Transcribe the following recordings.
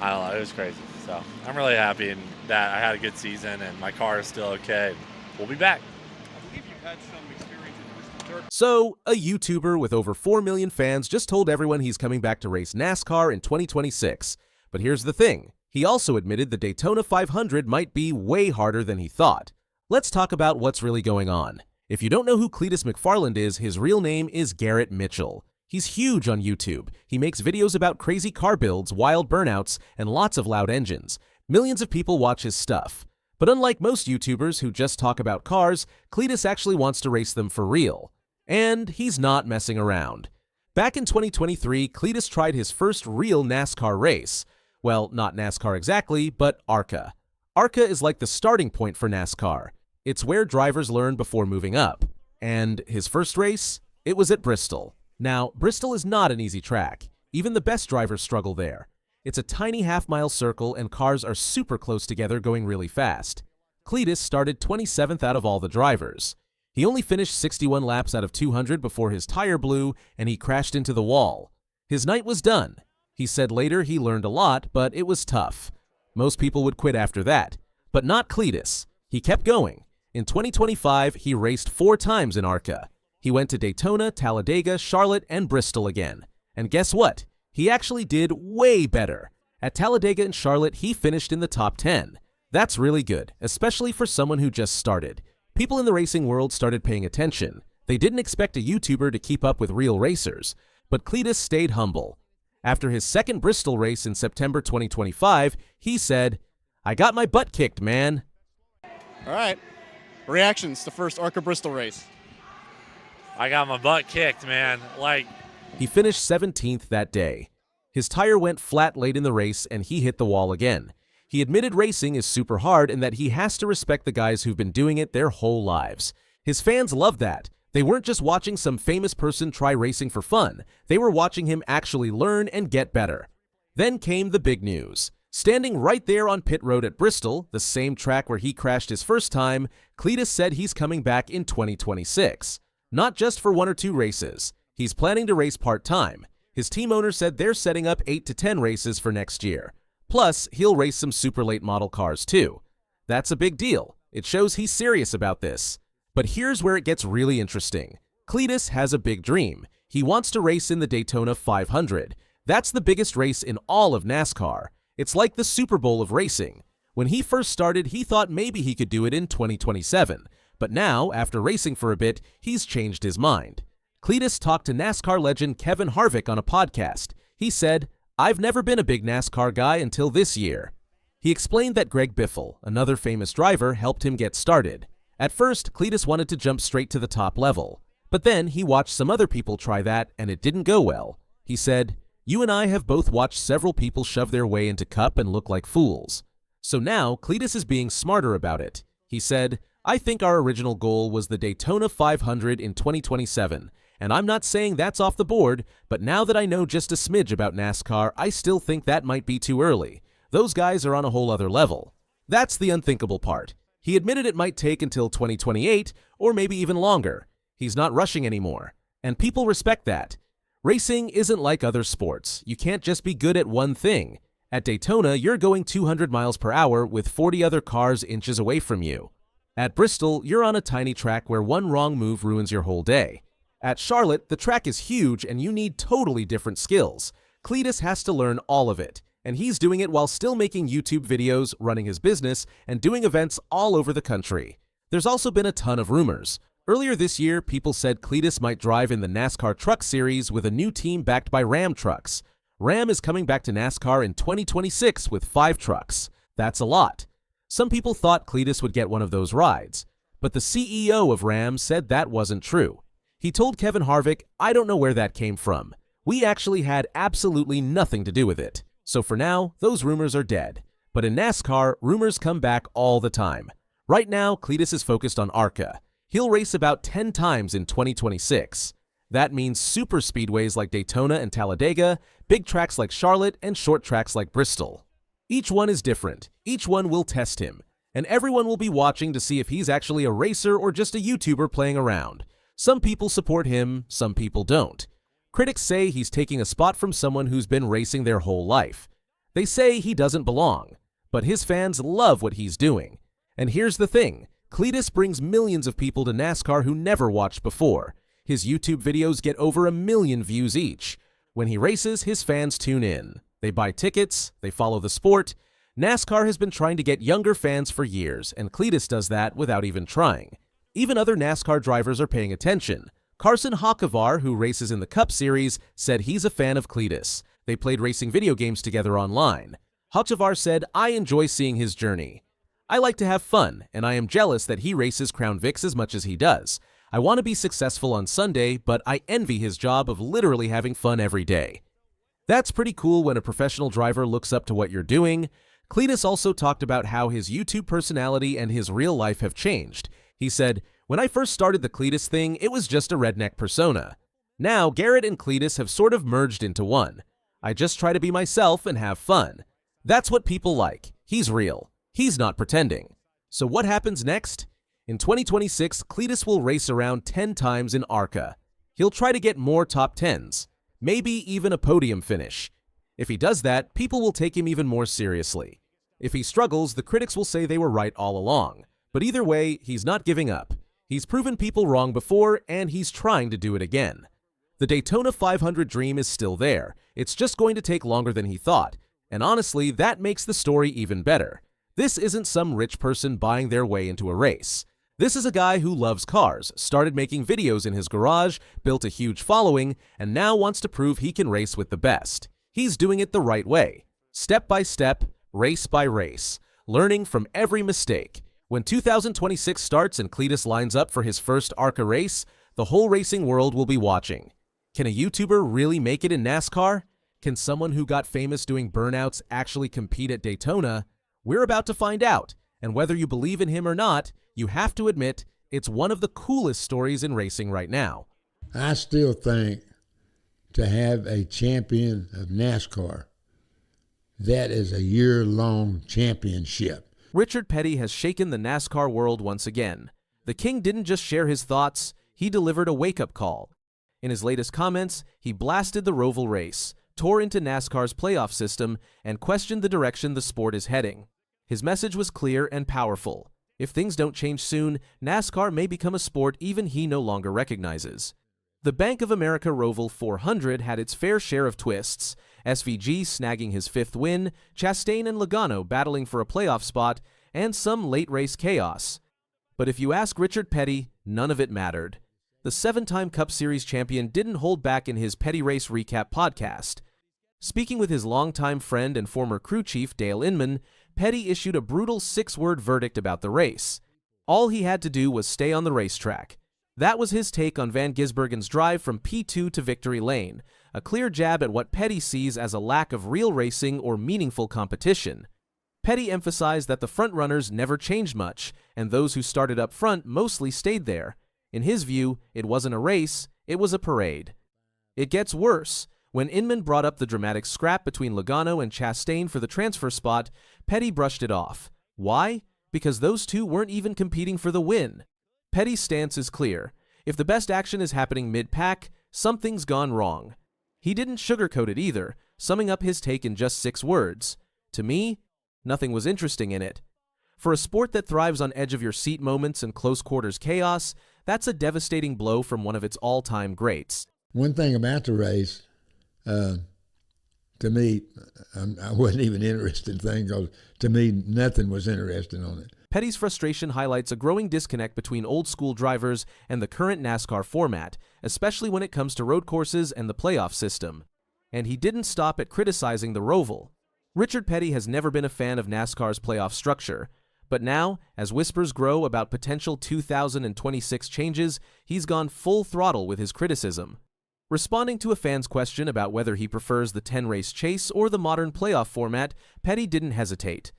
I don't know, it was crazy. So I'm really happy and that I had a good season and my car is still okay. We'll be back. I believe you've had some experience in Bristol Dirt. So, a YouTuber with over 4 million fans just told everyone he's coming back to race NASCAR in 2026. But here's the thing. He also admitted the Daytona 500 might be way harder than he thought. Let's talk about what's really going on. If you don't know who Cleetus McFarland is, his real name is Garrett Mitchell. He's huge on YouTube. He makes videos about crazy car builds, wild burnouts, and lots of loud engines. Millions of people watch his stuff. But unlike most YouTubers who just talk about cars, Cleetus actually wants to race them for real. And he's not messing around. Back in 2023, Cleetus tried his first real NASCAR race. Well, not NASCAR exactly, but ARCA. ARCA is like the starting point for NASCAR. It's where drivers learn before moving up. And his first race? It was at Bristol. Now, Bristol is not an easy track. Even the best drivers struggle there. It's a tiny half-mile circle and cars are super close together going really fast. Cleetus started 27th out of all the drivers. He only finished 61 laps out of 200 before his tire blew and he crashed into the wall. His night was done. He said later he learned a lot, but it was tough. Most people would quit after that. But not Cleetus. He kept going. In 2025, he raced 4 times in ARCA. He went to Daytona, Talladega, Charlotte, and Bristol again. And guess what? He actually did way better. At Talladega and Charlotte, he finished in the top 10. That's really good, especially for someone who just started. People in the racing world started paying attention. They didn't expect a YouTuber to keep up with real racers. But Cleetus stayed humble. After his second Bristol race in September 2025, he said, "I got my butt kicked, man." All right. Reactions to first ARCA Bristol race. I got my butt kicked, man. He finished 17th that day. His tire went flat late in the race and he hit the wall again. He admitted racing is super hard and that he has to respect the guys who've been doing it their whole lives. His fans love that. They weren't just watching some famous person try racing for fun. They were watching him actually learn and get better. Then came the big news. Standing right there on pit road at Bristol, the same track where he crashed his first time, Cleetus said he's coming back in 2026. Not just for 1 or 2 races. He's planning to race part-time. His team owner said they're setting up 8 to 10 races for next year. Plus, he'll race some super late model cars too. That's a big deal. It shows he's serious about this. But here's where it gets really interesting. Cleetus has a big dream. He wants to race in the Daytona 500. That's the biggest race in all of NASCAR. It's like the Super Bowl of racing. When he first started, he thought maybe he could do it in 2027. But now, after racing for a bit, he's changed his mind. Cleetus talked to NASCAR legend Kevin Harvick on a podcast. He said, "I've never been a big NASCAR guy until this year." He explained that Greg Biffle, another famous driver, helped him get started. At first, Cleetus wanted to jump straight to the top level. But then he watched some other people try that, and it didn't go well. He said, "You and I have both watched several people shove their way into Cup and look like fools." So now, Cleetus is being smarter about it. He said, "I think our original goal was the Daytona 500 in 2027, and I'm not saying that's off the board, but now that I know just a smidge about NASCAR, I still think that might be too early. Those guys are on a whole other level." That's the unthinkable part. He admitted it might take until 2028, or maybe even longer. He's not rushing anymore, and people respect that. Racing isn't like other sports. You can't just be good at one thing. At Daytona, you're going 200 miles per hour with 40 other cars inches away from you. At Bristol, you're on a tiny track where one wrong move ruins your whole day. At Charlotte, the track is huge and you need totally different skills. Cleetus has to learn all of it, and he's doing it while still making YouTube videos, running his business, and doing events all over the country. There's also been a ton of rumors. Earlier this year, people said Cleetus might drive in the NASCAR Truck Series with a new team backed by Ram trucks. Ram is coming back to NASCAR in 2026 with 5 trucks. That's a lot. Some people thought Cleetus would get one of those rides, but the CEO of Ram said that wasn't true. He told Kevin Harvick, "I don't know where that came from. We actually had absolutely nothing to do with it." So for now, those rumors are dead. But in NASCAR, rumors come back all the time. Right now, Cleetus is focused on ARCA. He'll race about 10 times in 2026. That means super speedways like Daytona and Talladega, big tracks like Charlotte, and short tracks like Bristol. Each one is different. Each one will test him. And everyone will be watching to see if he's actually a racer or just a YouTuber playing around. Some people support him, some people don't. Critics say he's taking a spot from someone who's been racing their whole life. They say he doesn't belong, but his fans love what he's doing. And here's the thing, Cleetus brings millions of people to NASCAR who never watched before. His YouTube videos get over 1 million views each. When he races, his fans tune in. They buy tickets, they follow the sport. NASCAR has been trying to get younger fans for years, and Cleetus does that without even trying. Even other NASCAR drivers are paying attention. Carson Hocevar, who races in the Cup Series, said he's a fan of Cleetus. They played racing video games together online. Hocevar said, "I enjoy seeing his journey. I like to have fun, and I am jealous that he races Crown Vics as much as he does. I want to be successful on Sunday, but I envy his job of literally having fun every day." That's pretty cool when a professional driver looks up to what you're doing. Cleetus also talked about how his YouTube personality and his real life have changed. He said, "When I first started the Cleetus thing, it was just a redneck persona. Now, Garrett and Cleetus have sort of merged into one. I just try to be myself and have fun. That's what people like. He's real. He's not pretending." So what happens next? In 2026, Cleetus will race around 10 times in ARCA. He'll try to get more top 10s, maybe even a podium finish. If he does that, people will take him even more seriously. If he struggles, the critics will say they were right all along. But either way, he's not giving up. He's proven people wrong before, and he's trying to do it again. The Daytona 500 dream is still there. It's just going to take longer than he thought. And honestly, that makes the story even better. This isn't some rich person buying their way into a race. This is a guy who loves cars, started making videos in his garage, built a huge following, and now wants to prove he can race with the best. He's doing it the right way. Step by step, race by race, learning from every mistake. When 2026 starts and Cleetus lines up for his first ARCA race, the whole racing world will be watching. Can a YouTuber really make it in NASCAR? Can someone who got famous doing burnouts actually compete at Daytona? We're about to find out, and whether you believe in him or not, you have to admit it's one of the coolest stories in racing right now. I still think to have a champion of NASCAR, that is a year-long championship. Richard Petty has shaken the NASCAR world once again. The King didn't just share his thoughts, he delivered a wake-up call. In his latest comments, he blasted the Roval race, tore into NASCAR's playoff system, and questioned the direction the sport is heading. His message was clear and powerful. If things don't change soon, NASCAR may become a sport even he no longer recognizes. The Bank of America Roval 400 had its fair share of twists, SVG snagging his 5th win, Chastain and Logano battling for a playoff spot, and some late-race chaos. But if you ask Richard Petty, none of it mattered. The 7-time Cup Series champion didn't hold back in his Petty Race Recap podcast. Speaking with his longtime friend and former crew chief Dale Inman, Petty issued a brutal 6-word verdict about the race. All he had to do was stay on the racetrack. That was his take on Van Gisbergen's drive from P2 to victory lane, a clear jab at what Petty sees as a lack of real racing or meaningful competition. Petty emphasized that the frontrunners never changed much, and those who started up front mostly stayed there. In his view, it wasn't a race, it was a parade. It gets worse. When Inman brought up the dramatic scrap between Logano and Chastain for the transfer spot, Petty brushed it off. Why? Because those two weren't even competing for the win. Petty's stance is clear. If the best action is happening mid-pack, something's gone wrong. He didn't sugarcoat it either, summing up his take in just 6 words. To me, nothing was interesting in it. For a sport that thrives on edge-of-your-seat moments and close-quarters chaos, that's a devastating blow from one of its all-time greats. One thing about the race, to me, I wasn't even interested in things because to me, nothing was interesting on it. Petty's frustration highlights a growing disconnect between old-school drivers and the current NASCAR format, especially when it comes to road courses and the playoff system. And he didn't stop at criticizing the Roval. Richard Petty has never been a fan of NASCAR's playoff structure, but now, as whispers grow about potential 2026 changes, he's gone full throttle with his criticism. Responding to a fan's question about whether he prefers the 10-race chase or the modern playoff format, Petty didn't hesitate.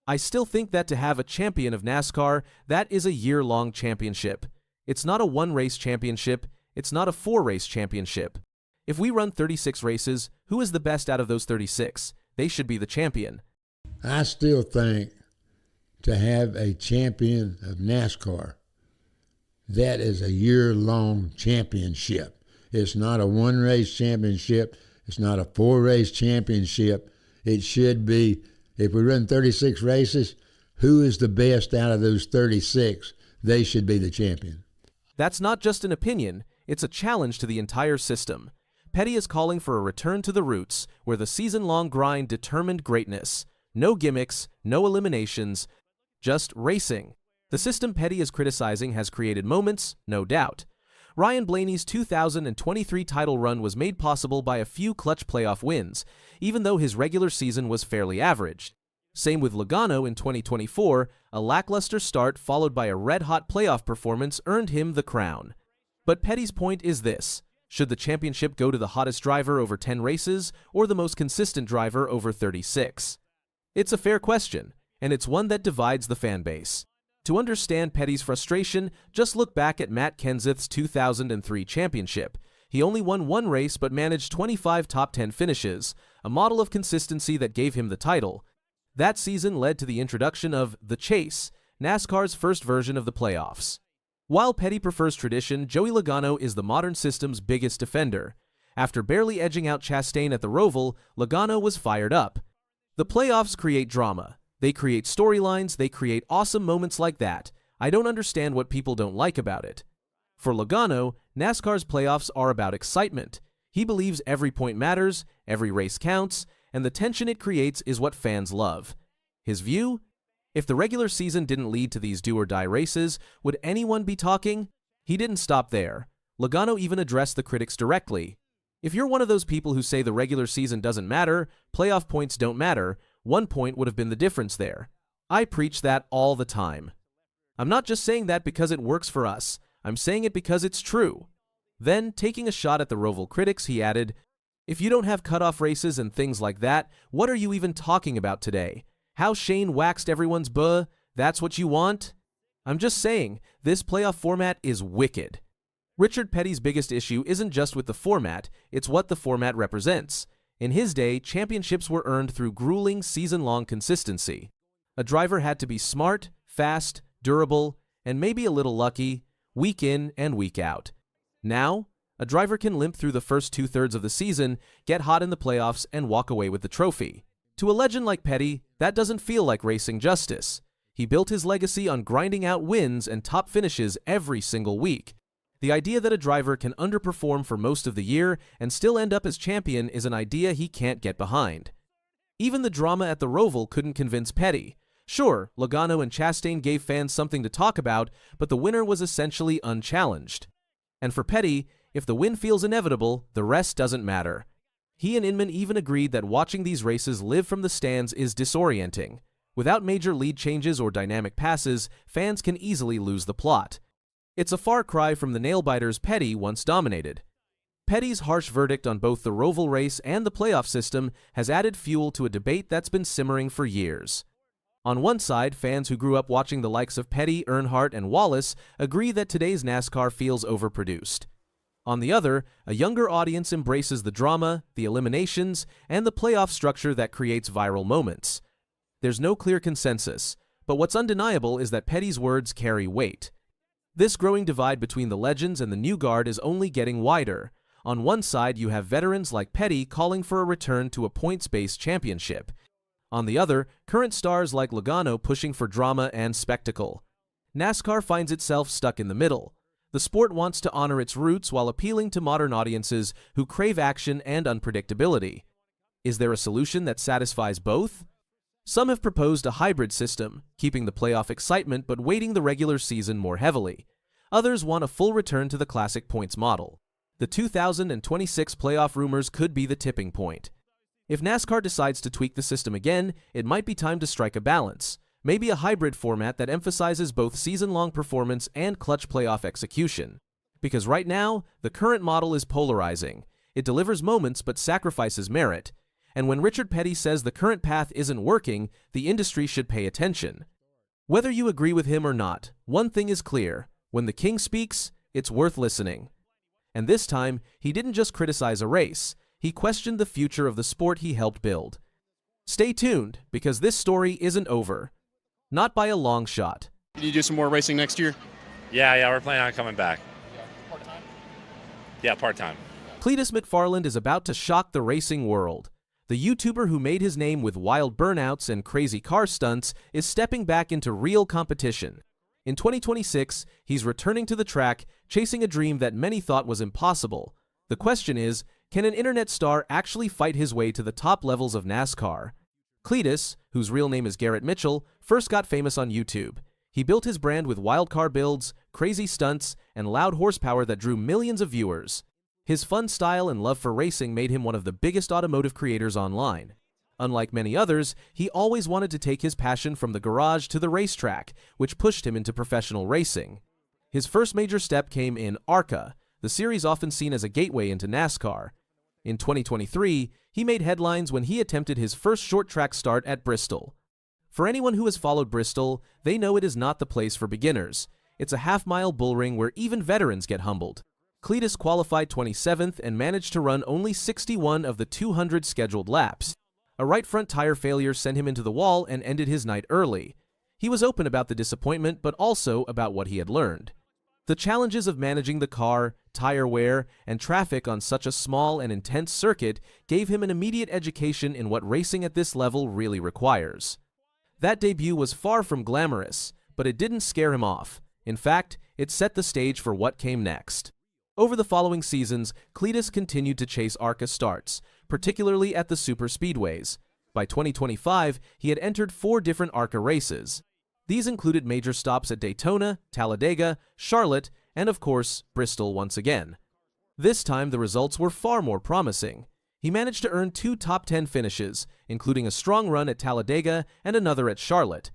"I still think that to have a champion of NASCAR, that is a year-long championship. It's not a 1-race championship, it's not a 4-race championship. If we run 36 races, who is the best out of those 36? They should be the champion." I still think to have a champion of NASCAR, that is a year-long championship. It's not a 1-race championship. It's not a 4-race championship. It should be, if we run 36 races, who is the best out of those 36? They should be the champion. That's not just an opinion, it's a challenge to the entire system. Petty is calling for a return to the roots, where the season-long grind determined greatness. No gimmicks, no eliminations, just racing. The system Petty is criticizing has created moments, no doubt. Ryan Blaney's 2023 title run was made possible by a few clutch playoff wins, even though his regular season was fairly average. Same with Logano in 2024, a lackluster start followed by a red-hot playoff performance earned him the crown. But Petty's point is this: should the championship go to the hottest driver over 10 races or the most consistent driver over 36? It's a fair question, and it's one that divides the fan base. To understand Petty's frustration, just look back at Matt Kenseth's 2003 championship. He only won one race but managed 25 top 10 finishes, a model of consistency that gave him the title. That season led to the introduction of The Chase, NASCAR's first version of the playoffs. While Petty prefers tradition, Joey Logano is the modern system's biggest defender. After barely edging out Chastain at the Roval, Logano was fired up. The playoffs create drama. They create storylines, they create awesome moments like that. I don't understand what people don't like about it. For Logano, NASCAR's playoffs are about excitement. He believes every point matters, every race counts, and the tension it creates is what fans love. His view? If the regular season didn't lead to these do-or-die races, would anyone be talking? He didn't stop there. Logano even addressed the critics directly. If you're one of those people who say the regular season doesn't matter, playoff points don't matter, 1 point would have been the difference there. I preach that all the time. I'm not just saying that because it works for us. I'm saying it because it's true. Then, taking a shot at the Roval critics, he added, "If you don't have cutoff races and things like that, what are you even talking about today? How Shane waxed everyone's buh? That's what you want?" I'm just saying, this playoff format is wicked. Richard Petty's biggest issue isn't just with the format, it's what the format represents. In his day, championships were earned through grueling, season-long consistency. A driver had to be smart, fast, durable, and maybe a little lucky, week in and week out. Now, a driver can limp through the first two-thirds of the season, get hot in the playoffs, and walk away with the trophy. To a legend like Petty, that doesn't feel like racing justice. He built his legacy on grinding out wins and top finishes every single week. The idea that a driver can underperform for most of the year and still end up as champion is an idea he can't get behind. Even the drama at the Roval couldn't convince Petty. Sure, Logano and Chastain gave fans something to talk about, but the winner was essentially unchallenged. And for Petty, if the win feels inevitable, the rest doesn't matter. He and Inman even agreed that watching these races live from the stands is disorienting. Without major lead changes or dynamic passes, fans can easily lose the plot. It's a far cry from the nail-biters Petty once dominated. Petty's harsh verdict on both the Roval race and the playoff system has added fuel to a debate that's been simmering for years. On one side, fans who grew up watching the likes of Petty, Earnhardt, and Wallace agree that today's NASCAR feels overproduced. On the other, a younger audience embraces the drama, the eliminations, and the playoff structure that creates viral moments. There's no clear consensus, but what's undeniable is that Petty's words carry weight. This growing divide between the legends and the new guard is only getting wider. On one side, you have veterans like Petty calling for a return to a points-based championship. On the other, current stars like Logano pushing for drama and spectacle. NASCAR finds itself stuck in the middle. The sport wants to honor its roots while appealing to modern audiences who crave action and unpredictability. Is there a solution that satisfies both? Some have proposed a hybrid system, keeping the playoff excitement but weighting the regular season more heavily. Others want a full return to the classic points model. The 2026 playoff rumors could be the tipping point. If NASCAR decides to tweak the system again, it might be time to strike a balance. Maybe a hybrid format that emphasizes both season-long performance and clutch playoff execution. Because right now, the current model is polarizing. It delivers moments but sacrifices merit. And when Richard Petty says the current path isn't working, the industry should pay attention. Whether you agree with him or not, one thing is clear. When the king speaks, it's worth listening. And this time, he didn't just criticize a race. He questioned the future of the sport he helped build. Stay tuned, because this story isn't over. Not by a long shot. Can you do some more racing next year? Yeah, we're planning on coming back. Part-time? Yeah, part-time. Cleetus McFarland is about to shock the racing world. The YouTuber who made his name with wild burnouts and crazy car stunts is stepping back into real competition. In 2026, he's returning to the track, chasing a dream that many thought was impossible. The question is, can an internet star actually fight his way to the top levels of NASCAR? Cleetus, whose real name is Garrett Mitchell, first got famous on YouTube. He built his brand with wild car builds, crazy stunts, and loud horsepower that drew millions of viewers. His fun style and love for racing made him one of the biggest automotive creators online. Unlike many others, he always wanted to take his passion from the garage to the racetrack, which pushed him into professional racing. His first major step came in ARCA, the series often seen as a gateway into NASCAR. In 2023, he made headlines when he attempted his first short track start at Bristol. For anyone who has followed Bristol, they know it is not the place for beginners. It's a half-mile bullring where even veterans get humbled. Cleetus qualified 27th and managed to run only 61 of the 200 scheduled laps. A right front tire failure sent him into the wall and ended his night early. He was open about the disappointment, but also about what he had learned. The challenges of managing the car, tire wear, and traffic on such a small and intense circuit gave him an immediate education in what racing at this level really requires. That debut was far from glamorous, but it didn't scare him off. In fact, it set the stage for what came next. Over the following seasons, Cleetus continued to chase ARCA starts, particularly at the super speedways. By 2025, he had entered 4 different ARCA races. These included major stops at Daytona, Talladega, Charlotte, and of course, Bristol once again. This time, the results were far more promising. He managed to earn 2 top 10 finishes, including a strong run at Talladega and another at Charlotte.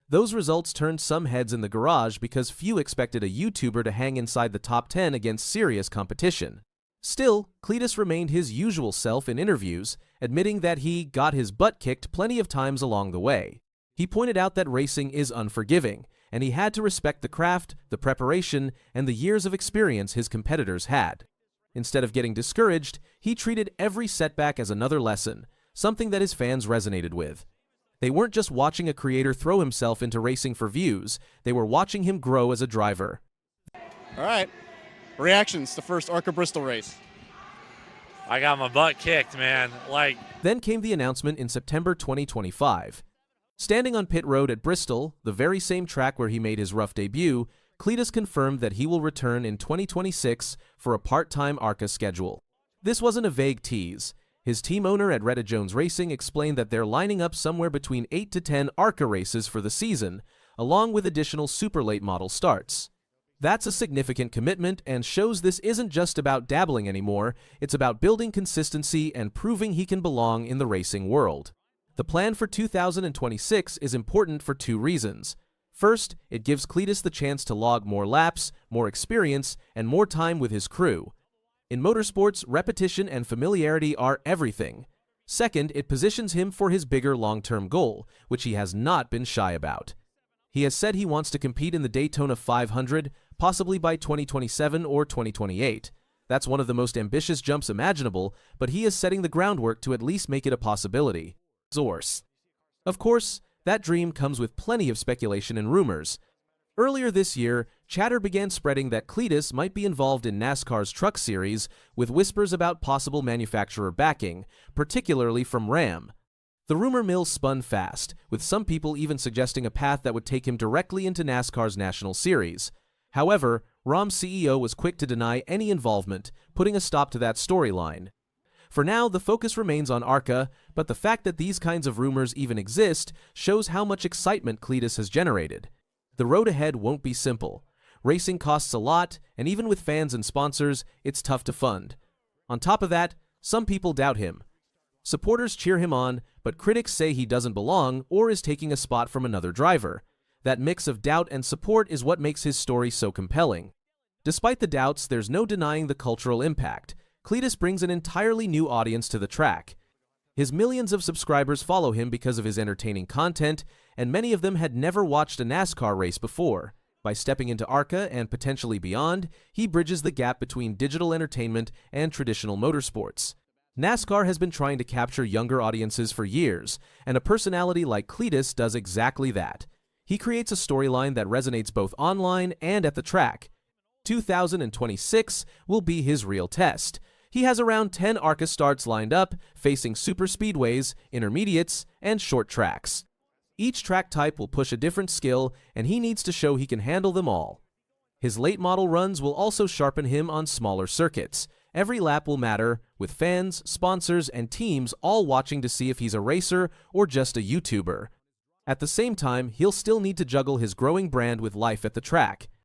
Those results turned some heads in the garage because few expected a YouTuber to hang inside the top 10 against serious competition. Still, Cleetus remained his usual self in interviews, admitting that he got his butt kicked plenty of times along the way. He pointed out that racing is unforgiving, and he had to respect the craft, the preparation, and the years of experience his competitors had. Instead of getting discouraged, he treated every setback as another lesson, something that his fans resonated with. They weren't just watching a creator throw himself into racing for views, they were watching him grow as a driver. All right. Reactions to first ARCA Bristol race. I got my butt kicked, man. Then came the announcement in September 2025. Standing on pit road at Bristol, the very same track where he made his rough debut, Cleetus confirmed that he will return in 2026 for a part-time ARCA schedule. This wasn't a vague tease. His team owner at Retta Jones Racing explained that they're lining up somewhere between 8 to 10 ARCA races for the season, along with additional super late model starts. That's a significant commitment and shows this isn't just about dabbling anymore, it's about building consistency and proving he can belong in the racing world. The plan for 2026 is important for 2 reasons. First, it gives Cleetus the chance to log more laps, more experience, and more time with his crew. In motorsports, repetition and familiarity are everything. Second, it positions him for his bigger long-term goal, which he has not been shy about. He has said he wants to compete in the Daytona 500, possibly by 2027 or 2028. That's one of the most ambitious jumps imaginable, but he is setting the groundwork to at least make it a possibility. Of course, that dream comes with plenty of speculation and rumors. Earlier this year, chatter began spreading that Cleetus might be involved in NASCAR's Truck Series, with whispers about possible manufacturer backing, particularly from Ram. The rumor mill spun fast, with some people even suggesting a path that would take him directly into NASCAR's National Series. However, Ram's CEO was quick to deny any involvement, putting a stop to that storyline. For now, the focus remains on ARCA, but the fact that these kinds of rumors even exist shows how much excitement Cleetus has generated. The road ahead won't be simple. Racing costs a lot, and even with fans and sponsors, it's tough to fund. On top of that, some people doubt him. Supporters cheer him on, but critics say he doesn't belong or is taking a spot from another driver. That mix of doubt and support is what makes his story so compelling. Despite the doubts, there's no denying the cultural impact. Cleetus brings an entirely new audience to the track. His millions of subscribers follow him because of his entertaining content, and many of them had never watched a NASCAR race before. By stepping into ARCA and potentially beyond, he bridges the gap between digital entertainment and traditional motorsports. NASCAR has been trying to capture younger audiences for years, and a personality like Cleetus does exactly that. He creates a storyline that resonates both online and at the track. 2026 will be his real test. He has around 10 ARCA starts lined up, facing super speedways, intermediates, and short tracks. Each track type will push a different skill, and he needs to show he can handle them all. His late model runs will also sharpen him on smaller circuits. Every lap will matter, with fans, sponsors, and teams all watching to see if he's a racer or just a YouTuber. At the same time, he'll still need to juggle his growing brand with life at the track.